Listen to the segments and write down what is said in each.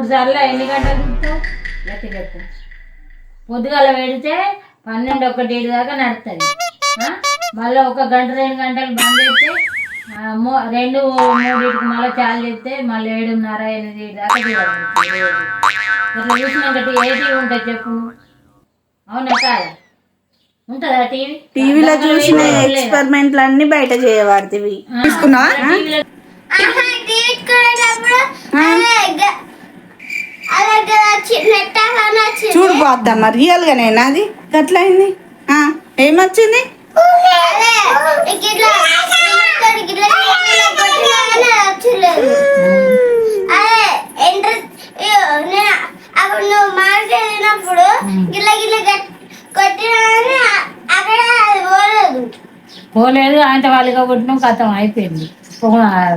3 సార్లు ఎన్ని గంటలు చూస్తావు లెక్క చెప్పు. పొద్దుగాల పెడితే 12, 1 దాకా నడుస్తుంది. మళ్ళీ 1 గంట 2 గంటలు బంద్ చేస్తే 2, 3 మళ్ళీ చాలు చేస్తే మళ్ళీ 7:30, 8 దాకా చూడాలి. ఇట్లా చూసినాక ఏ టీవీ ఉంటుంది చెప్పు? అవునా కాదా? ఉంటుందా టీవీ? టీవీలో చూసిన ఎక్స్పెరిమెంట్లు అన్ని బయట చేయబడుతుంది. తీసుకున్నా చూడు పోద్దమ్మా, రియల్ గానేనా అది? గట్లయింది. ఏమొచ్చింది? అప్పుడు నువ్వు మార్కెట్ వెళ్ళినప్పుడు గిల్ల గిల్ల కొట్టినా అక్కడ పోలేదు. ఆయన వాళ్ళగా కొట్టినాం, కథం అయిపోయింది.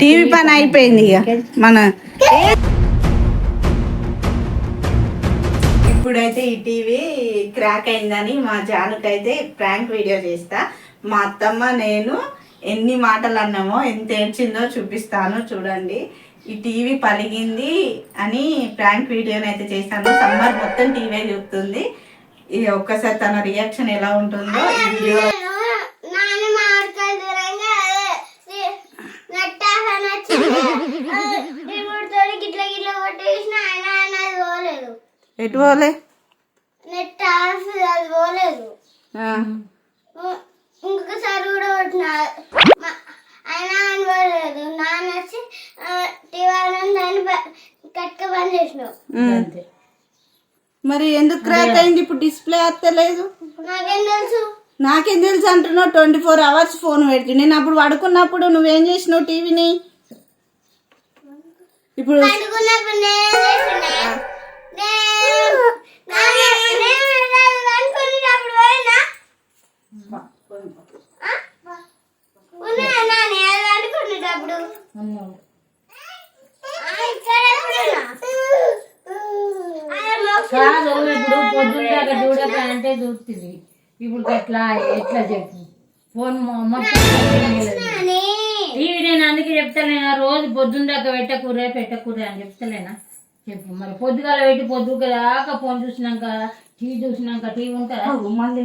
టీవీ పని అయిపోయింది. ఇక మన ఇప్పుడైతే ఈ టీవీ క్రాక్ అయిందని మా జానుకైతే ప్రాంక్ వీడియో చేస్తా. మా అత్తమ్మ నేను ఎన్ని మాటలు అన్నామో, ఎంత ఏడ్చిందో చూపిస్తాను చూడండి. ఈ టీవీ పలిగింది అని ప్రాంక్ వీడియోని అయితే చేస్తాను. సమ్మర్ మొత్తం టీవీ చూస్తుంది. ఇది ఒక్కసారి తన రియాక్షన్ ఎలా ఉంటుందో ఈ వీడియో. ఎటు పోలే? నెట్ ఆఫ్ అది పోలేదు. ఇంకొకసారి కూడా కొట్టినా అయినా అని పోలేదు. నాన్న వచ్చి టీవీ దాన్ని కట్క బంద్ చేసినావు. మరి ఎందుకు క్రాక్ అయింది? ఇప్పుడు డిస్ప్లే వస్తలేదు. నాకేం తెలుసు? నాకేం తెలుసు అంటున్నావు? 24 hours ఫోన్ పెడుతుంది. నేను అప్పుడు పడుకున్నప్పుడు నువ్వేం చేసినావు టీవీని? ఇప్పుడు కాదు, ఇప్పుడు పొద్దున్న చూడక అంటే చూస్తుంది. ఇప్పుడు ఎట్లా చెప్పు? ఫోన్ మొత్తం టీవీ నేను అందుకే చెప్తాలేనా, రోజు పొద్దున్న దాకా పెట్టకూరే అని చెప్తలేనా? చెప్పు. మరి పొద్దుగాల పెట్టి పొద్దుగా దాకా ఫోన్ చూసినాక టీవీ ఉంటుందా? మళ్ళీ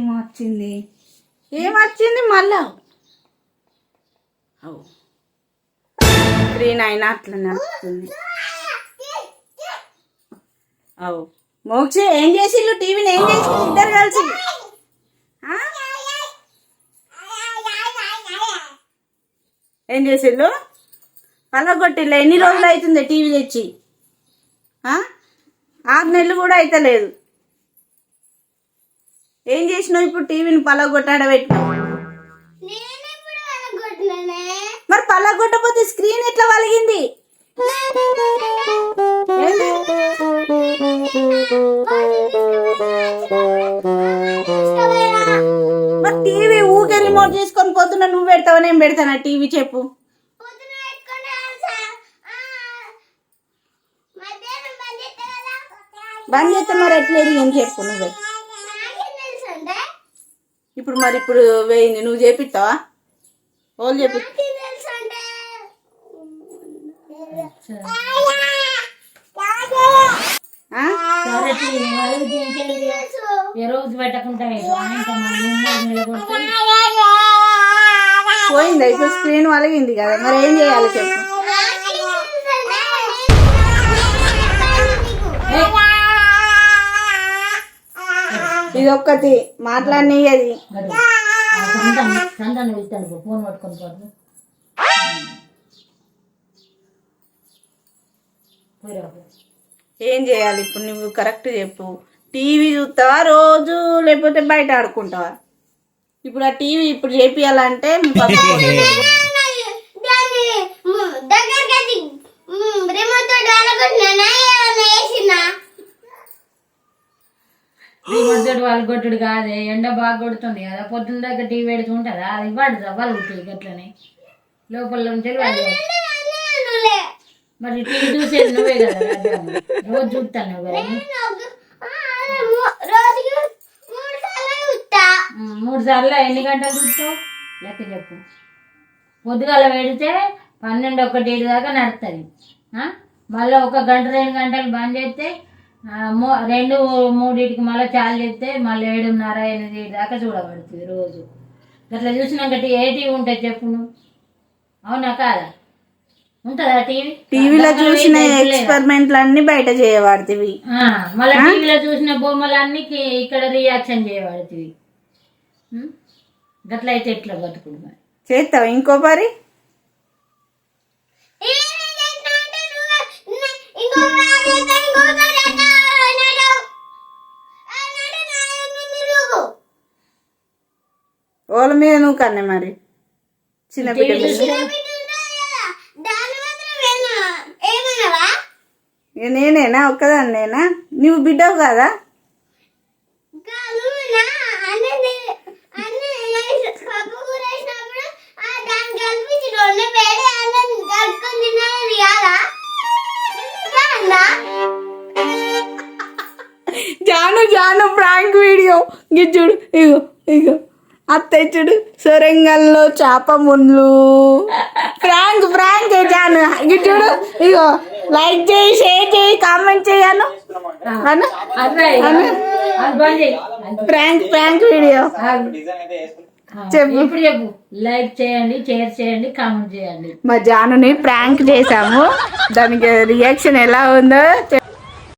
ఏమొచ్చింది మళ్ళా? స్క్రీన్ అయినా అట్లనే వస్తుంది. మోక్షి ఏం చేసిళ్ళు? టీవీని ఏం చేసి ఇద్దరు కలిసి ఏం చేసిళ్ళు? పలగొట్టిళ్ళు. ఎన్ని రోజులు అవుతుంది టీవీ తెచ్చి? 6 నెలలు కూడా అయితలేదు. ఏం చేసినావు ఇప్పుడు? టీవీని పలగొట్టాడ పెట్టినావు. మరి పలగొట్టకపోతే స్క్రీన్ ఎట్లా వలిగింది? మరి టీవీ ఊకే రిమోట్ చేసుకొని పోతున్నా నువ్వు పెడతావా నేను పెడతానా టీవీ? చెప్పు. బంద్ చేస్తే మరి ఎట్లా ఎరిగింది చెప్పు నువ్వే. ఇప్పుడు వేయింది, నువ్వు చేపిస్తావా? వాళ్ళు చెప్పి రోజు పెట్టకుండా పోయిందా? ఇప్పుడు స్క్రీన్ వలిగింది కదా, మరి ఏం చేయాలి చెప్పు? ఇది ఒక్కటి మాట్లాడినది. ఫోన్ పట్టుకొని పోదు. ఏం చేయాలి ఇప్పుడు? నువ్వు కరెక్ట్ చెప్పు. టీవీ చూస్తావా రోజు, లేకపోతే బయట ఆడుకుంటావా? ఇప్పుడు ఆ టీవీ ఇప్పుడు చేపియాలంటే వాళ్ళు కొట్టుడు కాదే, ఎండ బాగా కొడుతుంది కదా, పొద్దున్న దగ్గర టీవీ పెడుతూ ఉంటుందా? అది పడుతుందా? వలుగుతుంది గట్లనే లోపల ఉంటే. మరి టీవీ చూసేది నువ్వే కదా, రోజు చూస్తాను కదా. 3 సార్లు ఎన్ని గంటలు చూస్తావు లెక్క చెప్పు. పొద్దుగాల పెడితే 12, 1 దాకా నడుస్తుంది. మళ్ళీ ఒక గంట 2 గంటలు బంద్ చేస్తే 2-3కి మళ్ళీ చాలు చేస్తే మళ్ళీ 7:30-8 దాకా చూడబడుతుంది రోజు. అట్లా చూసినాక ఏ టీవీ ఉంటుంది చెప్పు నువ్వు? అవునా కాదా? ఉంటుందా టీవీ? టీవీలో చూసిన ఎక్స్పెరిమెంట్లు అన్ని బయట చేయబడుతుంది. మళ్ళీ టీవీలో చూసిన బొమ్మలన్నీ ఇక్కడ రియాక్షన్ చేయబడుతుంది. గట్లయితే ఎట్లా బతుకుడు మరి? చేస్తావు ఇంకో పరి? వాళ్ళ మీద నువ్వు కన్నే మరి చిన్న బిడ్డ నేనేనా ఒక్కదాన్నేనా? నువ్వు బిడ్డవు కదా? జాను ప్రాంక్ వీడియో గిచ్చుడు. ఇగో ఇగో అత్తచ్చుడు సొరంగంలో చేప ముళ్ళు ప్రాంక్ జాను గిచ్చుడు. ఇగో లైక్ చేయి, షేర్ చేయి, కామెంట్ చేయను. ప్రాంక్ వీడియో చెప్పు. ఇప్పుడు చెప్పు. లైక్ చేయండి, షేర్ చేయండి, కామెంట్ చేయండి. మా జానుని ప్రాంక్ చేసాము, దానికి రియాక్షన్ ఎలా ఉందో